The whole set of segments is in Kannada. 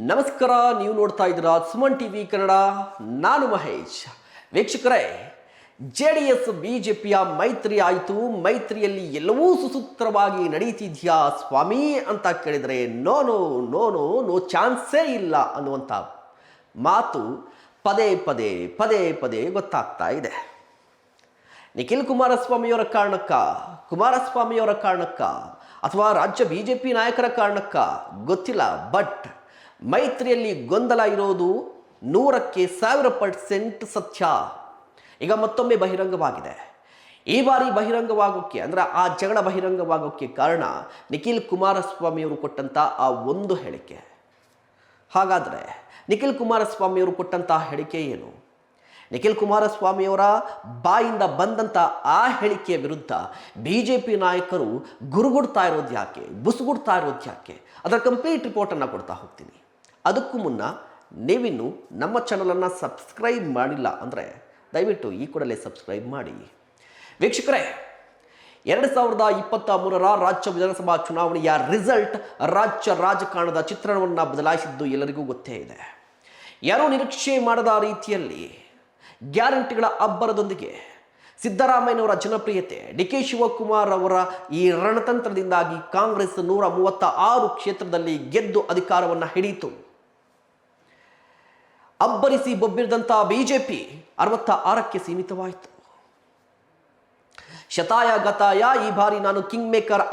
ನಮಸ್ಕಾರ, ನೀವು ನೋಡ್ತಾ ಇದ್ದೀರಾ ಸುಮನ್ ಟಿವಿ ಕನ್ನಡ. ನಾನು ಮಹೇಶ್. ವೀಕ್ಷಕರೇ, JDS BJPಯ ಮೈತ್ರಿ ಆಯಿತು. ಮೈತ್ರಿಯಲ್ಲಿ ಎಲ್ಲವೂ ಸುಸೂತ್ರವಾಗಿ ನಡೀತಿದ್ಯಾ ಸ್ವಾಮಿ ಅಂತ ಕೇಳಿದರೆ no no no no no ಚಾನ್ಸೇ ಇಲ್ಲ ಅನ್ನುವಂಥ ಮಾತು ಪದೇ ಪದೇ ಪದೇ ಪದೇ ಗೊತ್ತಾಗ್ತಾ ಇದೆ. ನಿಖಿಲ್ ಕುಮಾರಸ್ವಾಮಿಯವರ ಕಾರಣಕ್ಕ ಅಥವಾ ರಾಜ್ಯ BJP ನಾಯಕರ ಕಾರಣಕ್ಕ ಗೊತ್ತಿಲ್ಲ, ಬಟ್ ಮೈತ್ರಿಯಲ್ಲಿ ಗೊಂದಲ ಇರೋದು 100ಕ್ಕೆ 1000% ಸತ್ಯ. ಈಗ ಮತ್ತೊಮ್ಮೆ ಬಹಿರಂಗವಾಗಿದೆ. ಈ ಬಾರಿ ಬಹಿರಂಗವಾಗೋಕ್ಕೆ ಅಂದರೆ ಆ ಜಗಳ ಬಹಿರಂಗವಾಗೋಕ್ಕೆ ಕಾರಣ ನಿಖಿಲ್ ಕುಮಾರಸ್ವಾಮಿಯವರು ಕೊಟ್ಟಂಥ ಆ ಒಂದು ಹೇಳಿಕೆ. ಹಾಗಾದರೆ ನಿಖಿಲ್ ಕುಮಾರಸ್ವಾಮಿಯವರು ಕೊಟ್ಟಂಥ ಹೇಳಿಕೆ ಏನು? ನಿಖಿಲ್ ಕುಮಾರಸ್ವಾಮಿಯವರ ಬಾಯಿಂದ ಬಂದಂಥ ಆ ಹೇಳಿಕೆಯ ವಿರುದ್ಧ BJP ನಾಯಕರು ಗುರುಗುಡ್ತಾ ಇರೋದು ಯಾಕೆ, ಬುಸುಗುಡ್ತಾ ಇರೋದು ಯಾಕೆ, ಅದರ ಕಂಪ್ಲೀಟ್ ರಿಪೋರ್ಟನ್ನು ಕೊಡ್ತಾ ಹೋಗ್ತೀನಿ. ಅದಕ್ಕೂ ಮುನ್ನ ನೀವಿನ್ನು ನಮ್ಮ ಚಾನಲನ್ನು ಸಬ್ಸ್ಕ್ರೈಬ್ ಮಾಡಿಲ್ಲ ಅಂದರೆ ದಯವಿಟ್ಟು ಈ ಕೂಡಲೇ ಸಬ್ಸ್ಕ್ರೈಬ್ ಮಾಡಿ. ವೀಕ್ಷಕರೇ, 2023ರ ರಾಜ್ಯ ವಿಧಾನಸಭಾ ಚುನಾವಣೆಯ ರಿಸಲ್ಟ್ ರಾಜ್ಯ ರಾಜಕಾರಣದ ಚಿತ್ರಣವನ್ನು ಬದಲಾಯಿಸಿದ್ದು ಎಲ್ಲರಿಗೂ ಗೊತ್ತೇ ಇದೆ. ಯಾರೂ ನಿರೀಕ್ಷೆ ಮಾಡದ ರೀತಿಯಲ್ಲಿ ಗ್ಯಾರಂಟಿಗಳ ಅಬ್ಬರದೊಂದಿಗೆ ಸಿದ್ದರಾಮಯ್ಯನವರ ಜನಪ್ರಿಯತೆ, DK ಶಿವಕುಮಾರ್ ಅವರ ಈ ರಣತಂತ್ರದಿಂದಾಗಿ ಕಾಂಗ್ರೆಸ್ 136 ಕ್ಷೇತ್ರದಲ್ಲಿ ಗೆದ್ದು ಅಧಿಕಾರವನ್ನು ಹಿಡಿಯಿತು. ಅಬ್ಬರಿಸಿ ಬೊಬ್ಬಿರಿದಂಥ BJP 66ಕ್ಕೆ ಸೀಮಿತವಾಯಿತು. ಶತಾಯ ಗತಾಯ ಈ ಬಾರಿ ನಾನು ಕಿಂಗ್ ಮೇಕರ್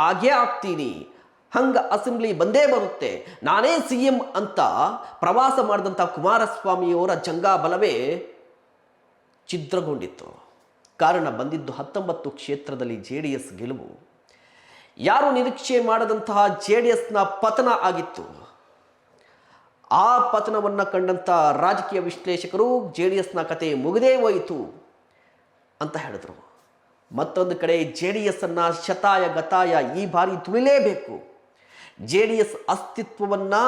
ಆಗೇ ಆಗ್ತೀನಿ, ಹಂಗ ಅಸೆಂಬ್ಲಿ ಬಂದೇ ಬರುತ್ತೆ, ನಾನೇ CM ಅಂತ ಪ್ರವಾಸ ಮಾಡಿದಂಥ ಕುಮಾರಸ್ವಾಮಿಯವರ ಜಂಗಾಬಲವೇ ಛಿದ್ರಗೊಂಡಿತ್ತು. ಕಾರಣ ಬಂದಿದ್ದು 19 ಕ್ಷೇತ್ರದಲ್ಲಿ JDS ಗೆಲುವು. ಯಾರು ನಿರೀಕ್ಷೆ ಮಾಡದಂತಹ JDSನ ಪತನ ಆಗಿತ್ತು. ಆ ಪತನವನ್ನು ಕಂಡಂಥ ರಾಜಕೀಯ ವಿಶ್ಲೇಷಕರು JDSನ ಕತೆ ಮುಗಿದೇ ಹೋಯಿತು ಅಂತ ಹೇಳಿದ್ರು. ಮತ್ತೊಂದು ಕಡೆ JDSನ್ನು ಶತಾಯ ಗತಾಯ ಈ ಬಾರಿ ತುಳಿಲೇಬೇಕು, JDS ಅಸ್ತಿತ್ವವನ್ನು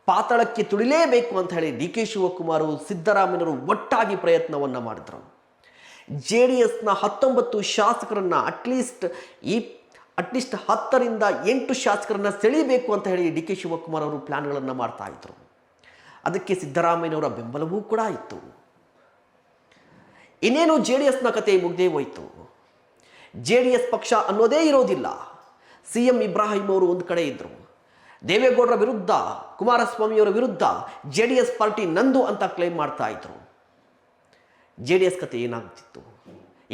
ಪಾತಾಳಕ್ಕೆ ತುಳಿಲೇಬೇಕು ಅಂತ ಹೇಳಿ DK ಶಿವಕುಮಾರ್ ಸಿದ್ದರಾಮಯ್ಯನವರು ಒಟ್ಟಾಗಿ ಪ್ರಯತ್ನವನ್ನು ಮಾಡಿದ್ರು. JDSನ 19 ಶಾಸಕರನ್ನು ಅಟ್ಲೀಸ್ಟ್ 10ರಿಂದ 8 ಶಾಸಕರನ್ನು ಸೆಳೀಬೇಕು ಅಂತ ಹೇಳಿ DK ಶಿವಕುಮಾರ್ ಅವರು ಪ್ಲಾನ್ಗಳನ್ನು ಮಾಡ್ತಾ ಇದ್ರು. ಅದಕ್ಕೆ ಸಿದ್ದರಾಮಯ್ಯನವರ ಬೆಂಬಲವೂ ಕೂಡ ಇತ್ತು. ಇನ್ನೇನು JDSನ ಕತೆ ಮುಗ್ದೇ ಹೋಯಿತು. JDS ಪಕ್ಷ ಅನ್ನೋದೇ ಇರೋದಿಲ್ಲ. CM ಇಬ್ರಾಹಿಂ ಅವರು ಒಂದು ಕಡೆ ಇದ್ದರು. ದೇವೇಗೌಡರ ವಿರುದ್ಧ, ಕುಮಾರಸ್ವಾಮಿಯವರ ವಿರುದ್ಧ JDS ಪಾರ್ಟಿ ನಂದು ಅಂತ ಕ್ಲೈಮ್ ಮಾಡ್ತಾ ಇದ್ರು. JDS ಕತೆ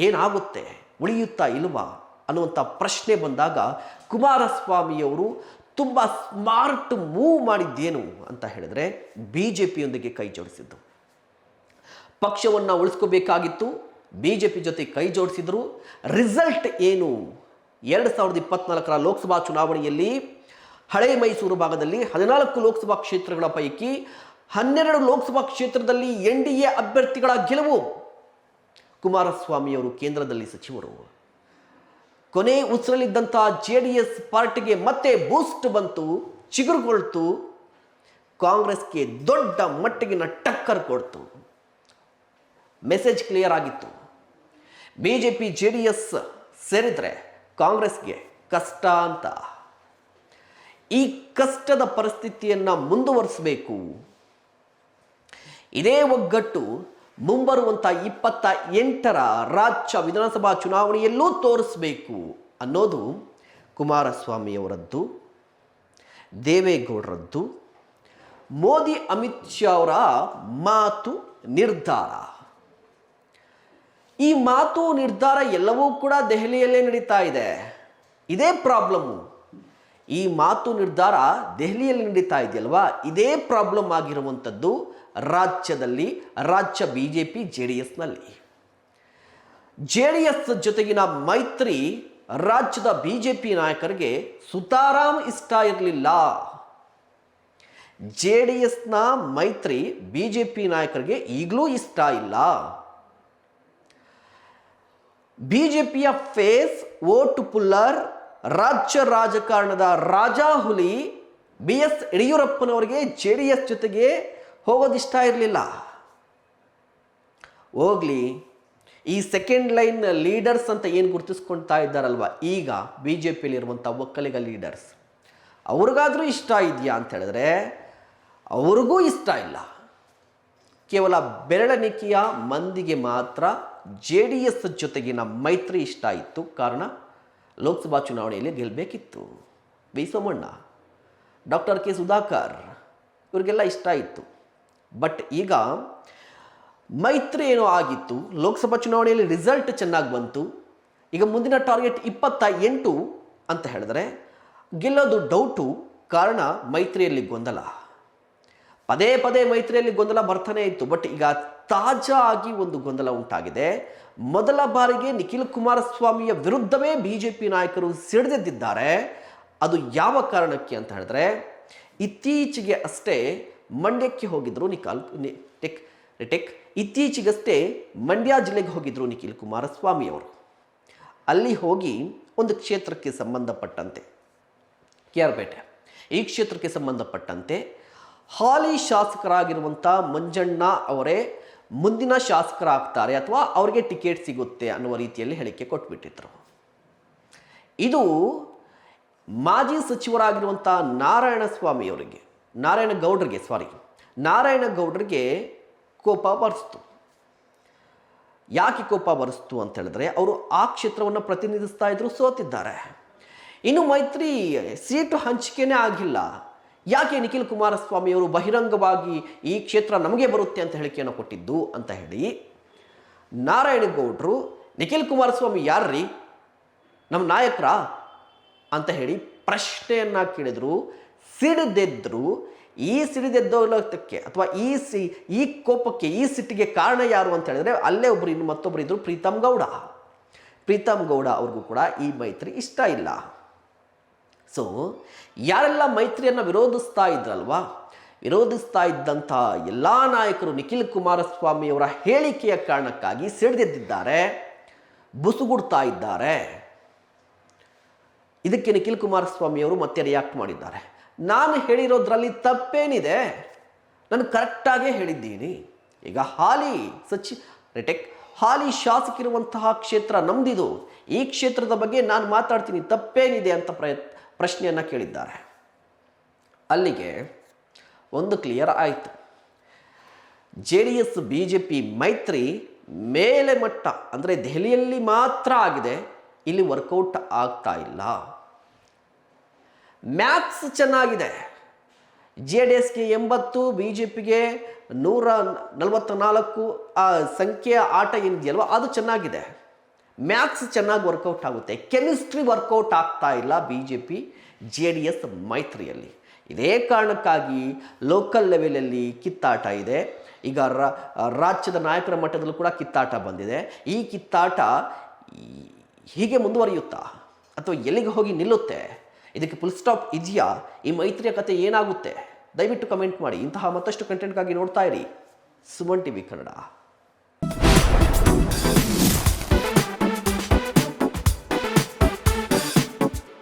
ಏನಾಗುತ್ತೆ, ಉಳಿಯುತ್ತಾ ಇಲ್ವಾ ಅನ್ನುವಂಥ ಪ್ರಶ್ನೆ ಬಂದಾಗ ಕುಮಾರಸ್ವಾಮಿಯವರು ತುಂಬ ಸ್ಮಾರ್ಟ್ ಮೂವ್ ಮಾಡಿದ್ದೇನು ಅಂತ ಹೇಳಿದ್ರೆ BJPಯೊಂದಿಗೆ ಕೈ ಜೋಡಿಸಿದ್ದು. ಪಕ್ಷವನ್ನು ಉಳಿಸ್ಕೋಬೇಕಾಗಿತ್ತು, BJP ಜೊತೆ ಕೈ ಜೋಡಿಸಿದ್ರು. ರಿಸಲ್ಟ್ ಏನು? 2024ರ ಲೋಕಸಭಾ ಚುನಾವಣೆಯಲ್ಲಿ ಹಳೆ ಮೈಸೂರು ಭಾಗದಲ್ಲಿ 14 ಲೋಕಸಭಾ ಕ್ಷೇತ್ರಗಳ ಪೈಕಿ 12 ಲೋಕಸಭಾ ಕ್ಷೇತ್ರದಲ್ಲಿ NDA ಅಭ್ಯರ್ಥಿಗಳ ಗೆಲುವು. ಕುಮಾರಸ್ವಾಮಿಯವರು ಕೇಂದ್ರದಲ್ಲಿ ಸಚಿವರು. ಕೊನೆ ಉಸಿರಲಿದ್ದಂಥ JDS ಪಾರ್ಟಿಗೆ ಮತ್ತೆ ಬೂಸ್ಟ್ ಬಂತು, ಚಿಗುರುಗೊಳ್ತು, ಕಾಂಗ್ರೆಸ್ಗೆ ದೊಡ್ಡ ಮಟ್ಟಿಗಿನ ಟಕ್ಕರ್ ಕೊಡ್ತು. ಮೆಸೇಜ್ ಕ್ಲಿಯರ್ ಆಗಿತ್ತು. BJP JDS ಸೇರಿದ್ರೆ ಕಾಂಗ್ರೆಸ್ಗೆ ಕಷ್ಟ ಅಂತ. ಈ ಕಷ್ಟದ ಪರಿಸ್ಥಿತಿಯನ್ನು ಮುಂದುವರಿಸಬೇಕು, ಇದೇ ಒಗ್ಗಟ್ಟು ಮುಂಬರುವಂಥ 28ರ ರಾಜ್ಯ ವಿಧಾನಸಭಾ ಚುನಾವಣೆಯಲ್ಲೂ ತೋರಿಸಬೇಕು ಅನ್ನೋದು ಕುಮಾರಸ್ವಾಮಿಯವರದ್ದು, ದೇವೇಗೌಡರದ್ದು, ಮೋದಿ ಅಮಿತ್ ಶಾ ಅವರ ಮಾತು ನಿರ್ಧಾರ. ಈ ಮಾತು ನಿರ್ಧಾರ ಎಲ್ಲವೂ ಕೂಡ ದೆಹಲಿಯಲ್ಲೇ ನಡೀತಾ ಇದೆ. ಇದೇ ಪ್ರಾಬ್ಲಮ್ಮು. ಈ ಮಾತು ನಿರ್ಧಾರ ದೆಹಲಿಯಲ್ಲಿ ನಡೀತಾ ಇದೆಯಲ್ವಾ, ಇದೇ ಪ್ರಾಬ್ಲಮ್ ಆಗಿರುವಂಥದ್ದು ರಾಜ್ಯದಲ್ಲಿ, ರಾಜ್ಯ BJP JDSನಲ್ಲಿ. JDS ಜೊತೆಗಿನ ಮೈತ್ರಿ ರಾಜ್ಯದ BJP ನಾಯಕರಿಗೆ ಸುತಾರಾಮ್ ಇಷ್ಟ ಇರಲಿಲ್ಲ. JDSನ ಮೈತ್ರಿ BJP ನಾಯಕರಿಗೆ ಈಗಲೂ ಇಷ್ಟ ಇಲ್ಲ. BJPಯ ಫೇಸ್ ವೋಟ್ ಪುಲ್ಲರ್, ರಾಜ್ಯ ರಾಜಕಾರಣದ ರಾಜಾಹುಲಿ BS ಯಡಿಯೂರಪ್ಪನವರಿಗೆ JDS ಜೊತೆಗೆ ಹೋಗೋದಿಷ್ಟ ಇರಲಿಲ್ಲ. ಹೋಗ್ಲಿ, ಈ ಸೆಕೆಂಡ್ ಲೈನ್ ಲೀಡರ್ಸ್ ಅಂತ ಏನು ಗುರುತಿಸ್ಕೊಳ್ತಾ ಇದ್ದಾರಲ್ವ ಈಗ ಬಿ ಜೆ ಪಿಯಲ್ಲಿರುವಂಥ ಒಕ್ಕಲಿಗ ಲೀಡರ್ಸ್, ಅವ್ರಿಗಾದರೂ ಇಷ್ಟ ಇದೆಯಾ ಅಂತ ಹೇಳಿದ್ರೆ ಅವ್ರಿಗೂ ಇಷ್ಟ ಇಲ್ಲ. ಕೇವಲ ಬೆರಳೆಣಿಕೆಯ ಮಂದಿಗೆ ಮಾತ್ರ ಜೆ ಡಿ ಎಸ್ ಜೊತೆಗಿನ ಮೈತ್ರಿ ಇಷ್ಟ ಇತ್ತು. ಕಾರಣ ಲೋಕಸಭಾ ಚುನಾವಣೆಯಲ್ಲಿ ಗೆಲ್ಲಬೇಕಿತ್ತು. V Somanna, doctor K Sudhakar ಇವರಿಗೆಲ್ಲ ಇಷ್ಟ ಇತ್ತು. ಬಟ್ ಈಗ ಮೈತ್ರಿ ಏನೋ ಆಗಿತ್ತು, ಲೋಕಸಭಾ ಚುನಾವಣೆಯಲ್ಲಿ ರಿಸಲ್ಟ್ ಚೆನ್ನಾಗಿ ಬಂತು. ಈಗ ಮುಂದಿನ ಟಾರ್ಗೆಟ್ 28 ಅಂತ ಹೇಳಿದ್ರೆ ಗೆಲ್ಲೋದು ಡೌಟು. ಕಾರಣ ಮೈತ್ರಿಯಲ್ಲಿ ಗೊಂದಲ, ಪದೇ ಪದೇ ಮೈತ್ರಿಯಲ್ಲಿ ಗೊಂದಲ ಬರ್ತಾನೆ ಇತ್ತು. ಬಟ್ ಈಗ ತಾಜಾ ಆಗಿ ಒಂದು ಗೊಂದಲ ಉಂಟಾಗಿದೆ. ಮೊದಲ ಬಾರಿಗೆ ನಿಖಿಲ್ ಕುಮಾರಸ್ವಾಮಿಯ ವಿರುದ್ಧವೇ ಬಿಜೆಪಿ ನಾಯಕರು ಸಿಡಿದೆದ್ದಿದ್ದಾರೆ. ಅದು ಯಾವ ಕಾರಣಕ್ಕೆ ಅಂತ ಹೇಳಿದ್ರೆ, ಇತ್ತೀಚೆಗೆ ಅಷ್ಟೇ ಮಂಡ್ಯಕ್ಕೆ ಹೋಗಿದ್ರು ಇತ್ತೀಚೆಗಷ್ಟೇ ಮಂಡ್ಯ ಜಿಲ್ಲೆಗೆ ಹೋಗಿದ್ರು ನಿಖಿಲ್ ಕುಮಾರಸ್ವಾಮಿ ಅವರು. ಅಲ್ಲಿ ಹೋಗಿ ಒಂದು ಕ್ಷೇತ್ರಕ್ಕೆ ಸಂಬಂಧಪಟ್ಟಂತೆ, KR ಪೇಟೆ, ಈ ಕ್ಷೇತ್ರಕ್ಕೆ ಸಂಬಂಧಪಟ್ಟಂತೆ ಹಾಲಿ ಶಾಸಕರಾಗಿರುವಂಥ ಮಂಜಣ್ಣ ಅವರೇ ಮುಂದಿನ ಶಾಸಕರಾಗ್ತಾರೆ ಅಥವಾ ಅವರಿಗೆ ಟಿಕೆಟ್ ಸಿಗುತ್ತೆ ಅನ್ನುವ ರೀತಿಯಲ್ಲಿ ಹೇಳಿಕೆ ಕೊಟ್ಬಿಟ್ಟಿದ್ರು. ಇದು ಮಾಜಿ ಸಚಿವರಾಗಿರುವಂಥ ನಾರಾಯಣಗೌಡರಿಗೆ ಕೋಪ ಬರಿಸ್ತು. ಯಾಕೆ ಕೋಪ ಬರಿಸ್ತು ಅಂತ ಹೇಳಿದ್ರೆ, ಅವರು ಆ ಕ್ಷೇತ್ರವನ್ನು ಪ್ರತಿನಿಧಿಸ್ತಾ ಇದ್ರು, ಸೋತಿದ್ದಾರೆ. ಇನ್ನು ಮೈತ್ರಿ ಸೀಟು ಹಂಚಿಕೆನೇ ಆಗಿಲ್ಲ. ಯಾಕೆ ನಿಖಿಲ್ ಕುಮಾರಸ್ವಾಮಿ ಅವರು ಬಹಿರಂಗವಾಗಿ ಈ ಕ್ಷೇತ್ರ ನಮಗೆ ಬರುತ್ತೆ ಅಂತ ಹೇಳಿಕೆಯನ್ನು ಕೊಟ್ಟಿದ್ದು ಅಂತ ಹೇಳಿ ನಾರಾಯಣಗೌಡರು ನಿಖಿಲ್ ಕುಮಾರಸ್ವಾಮಿ ಯಾರ್ರೀ, ನಮ್ಮ ನಾಯಕರ ಅಂತ ಹೇಳಿ ಪ್ರಶ್ನೆಯನ್ನ ಕೇಳಿದ್ರು, ಸಿಡಿದೆದ್ರು. ಈ ಸಿಡಿದೆದ್ದೋಲಕ್ಕೆ ಅಥವಾ ಈ ಕೋಪಕ್ಕೆ, ಈ ಸಿಟ್ಟಿಗೆ ಕಾರಣ ಯಾರು ಅಂತ ಹೇಳಿದ್ರೆ, ಅಲ್ಲೇ ಮತ್ತೊಬ್ಬರು ಇದ್ರು, ಪ್ರೀತಮ್ ಗೌಡ ಅವ್ರಿಗೂ ಕೂಡ ಈ ಮೈತ್ರಿ ಇಷ್ಟ ಇಲ್ಲ. ಸೊ ಯಾರೆಲ್ಲ ಮೈತ್ರಿಯನ್ನು ವಿರೋಧಿಸ್ತಾ ಇದ್ದಂಥ ಎಲ್ಲ ನಾಯಕರು ನಿಖಿಲ್ ಕುಮಾರಸ್ವಾಮಿಯವರ ಹೇಳಿಕೆಯ ಕಾರಣಕ್ಕಾಗಿ ಸಿಡಿದೆದ್ದಿದ್ದಾರೆ, ಬುಸುಗುಡ್ತಾ ಇದ್ದಾರೆ. ಇದಕ್ಕೆ ನಿಖಿಲ್ ಕುಮಾರಸ್ವಾಮಿಯವರು ಮತ್ತೆ ರಿಯಾಕ್ಟ್ ಮಾಡಿದ್ದಾರೆ. ನಾನು ಹೇಳಿರೋದ್ರಲ್ಲಿ ತಪ್ಪೇನಿದೆ, ನಾನು ಕರೆಕ್ಟಾಗೇ ಹೇಳಿದ್ದೀನಿ. ಈಗ ಹಾಲಿ ಶಾಸಕಿರುವಂತಹ ಕ್ಷೇತ್ರ ನಮ್ದಿದು, ಈ ಕ್ಷೇತ್ರದ ಬಗ್ಗೆ ನಾನು ಮಾತಾಡ್ತೀನಿ, ತಪ್ಪೇನಿದೆ ಅಂತ ಪ್ರಶ್ನೆಯನ್ನು ಕೇಳಿದ್ದಾರೆ. ಅಲ್ಲಿಗೆ ಒಂದು ಕ್ಲಿಯರ್ ಆಯಿತು. JDS BJP ಮೈತ್ರಿ ಮೇಲೆ ಮಟ್ಟ ಅಂದರೆ ದೆಹಲಿಯಲ್ಲಿ ಮಾತ್ರ ಆಗಿದೆ, ಇಲ್ಲಿ ವರ್ಕೌಟ್ ಆಗ್ತಾ ಇಲ್ಲ. ಮ್ಯಾಥ್ಸ್ ಚೆನ್ನಾಗಿದೆ. JDSಗೆ 80, BJPಗೆ 144 ಆ ಸಂಖ್ಯೆಯ ಆಟ ಏನಿದೆಯಲ್ವ ಅದು ಚೆನ್ನಾಗಿದೆ. ಮ್ಯಾಥ್ಸ್ ಚೆನ್ನಾಗಿ ವರ್ಕೌಟ್ ಆಗುತ್ತೆ. ಕೆಮಿಸ್ಟ್ರಿ ವರ್ಕೌಟ್ ಆಗ್ತಾ ಇಲ್ಲ BJP JDS ಮೈತ್ರಿಯಲ್ಲಿ. ಇದೇ ಕಾರಣಕ್ಕಾಗಿ ಲೋಕಲ್ ಲೆವೆಲಲ್ಲಿ ಕಿತ್ತಾಟ ಇದೆ. ಈಗ ರಾಜ್ಯದ ನಾಯಕರ ಮಟ್ಟದಲ್ಲೂ ಕೂಡ ಕಿತ್ತಾಟ ಬಂದಿದೆ. ಈ ಕಿತ್ತಾಟ ಹೀಗೆ ಮುಂದುವರಿಯುತ್ತಾ ಅಥವಾ ಎಲ್ಲಿಗೆ ಹೋಗಿ ನಿಲ್ಲುತ್ತೆ? ಇದಕ್ಕೆ ಫುಲ್ ಸ್ಟಾಪ್ ಇದೆಯಾ? ಈ ಮೈತ್ರಿಯ ಕತೆ ಏನಾಗುತ್ತೆ? ದಯವಿಟ್ಟು ಕಮೆಂಟ್ ಮಾಡಿ. ಇಂತಹ ಮತ್ತಷ್ಟು ಕಂಟೆಂಟ್ಗಾಗಿ ನೋಡ್ತಾ ಇರಿ ಸುಮನ್ TV ಕನ್ನಡ.